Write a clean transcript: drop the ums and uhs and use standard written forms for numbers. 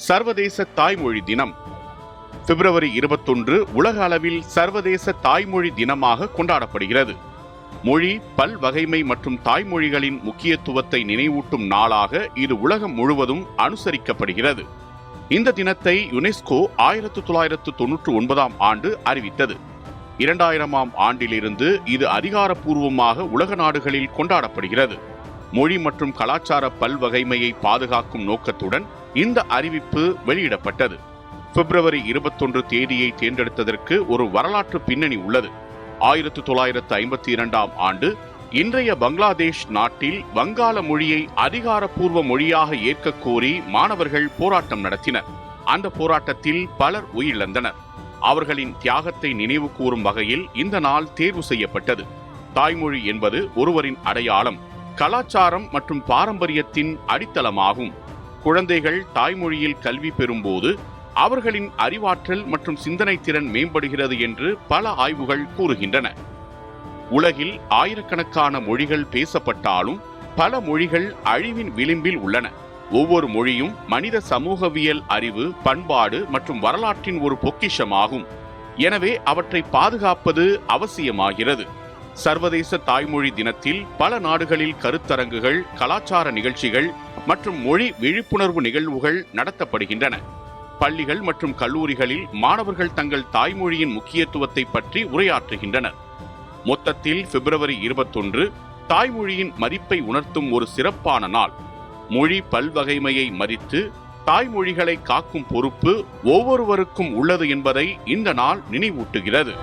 சர்வதேச தாய்மொழி தினம். பிப்ரவரி 21 உலக அளவில் சர்வதேச தாய்மொழி தினமாக கொண்டாடப்படுகிறது. மொழி, பல்வகைமை மற்றும் தாய்மொழிகளின் முக்கியத்துவத்தை நினைவூட்டும் நாளாக இது உலகம் முழுவதும் அனுசரிக்கப்படுகிறது. இந்த தினத்தை யுனெஸ்கோ 1999 ஆண்டு அறிவித்தது. 2000 ஆண்டிலிருந்து இது அதிகாரப்பூர்வமாக உலக நாடுகளில் கொண்டாடப்படுகிறது. மொழி மற்றும் கலாச்சார பல்வகைமையை பாதுகாக்கும் நோக்கத்துடன் இந்த அறிவிப்பு வெளியிடப்பட்டது. பிப்ரவரி 21 தேதியை தேர்ந்தெடுத்ததற்கு ஒரு வரலாற்று பின்னணி உள்ளது. 1952 ஆண்டு இன்றைய பங்களாதேஷ் நாட்டில் வங்காள மொழியை அதிகாரப்பூர்வ மொழியாக ஏற்க கோரி மாணவர்கள் போராட்டம் நடத்தினர். அந்த போராட்டத்தில் பலர் உயிரிழந்தனர். அவர்களின் தியாகத்தை நினைவு கூறும் வகையில் இந்த நாள் தேர்வு செய்யப்பட்டது. தாய்மொழி என்பது ஒருவரின் அடையாளம், கலாச்சாரம் மற்றும் பாரம்பரியத்தின் அடித்தளமாகும். குழந்தைகள் தாய்மொழியில் கல்வி பெறும்போது அவர்களின் அறிவாற்றல் மற்றும் சிந்தனை திறன் மேம்படுகிறது என்று பல ஆய்வுகள் கூறுகின்றன. உலகில் ஆயிரக்கணக்கான மொழிகள் பேசப்பட்டாலும் பல மொழிகள் அழிவின் விளிம்பில் உள்ளன. ஒவ்வொரு மொழியும் மனித சமூகவியல் அறிவு, பண்பாடு மற்றும் வரலாற்றின் ஒரு பொக்கிஷமாகும். எனவே அவற்றை பாதுகாப்பது அவசியமாகிறது. சர்வதேச தாய்மொழி தினத்தில் பல நாடுகளில் கருத்தரங்குகள், கலாச்சார நிகழ்ச்சிகள் மற்றும் மொழி விழிப்புணர்வு நிகழ்வுகள் நடத்தப்படுகின்றன. பள்ளிகள் மற்றும் கல்லூரிகளில் மாணவர்கள் தங்கள் தாய்மொழியின் முக்கியத்துவத்தை பற்றி உரையாற்றுகின்றனர். மொத்தத்தில் பிப்ரவரி 21 தாய்மொழியின் மதிப்பை உணர்த்தும் ஒரு சிறப்பான நாள். மொழி பல்வகைமையை மதித்து தாய்மொழிகளை காக்கும் பொறுப்பு ஒவ்வொருவருக்கும் உள்ளது என்பதை இந்த நாள் நினைவூட்டுகிறது.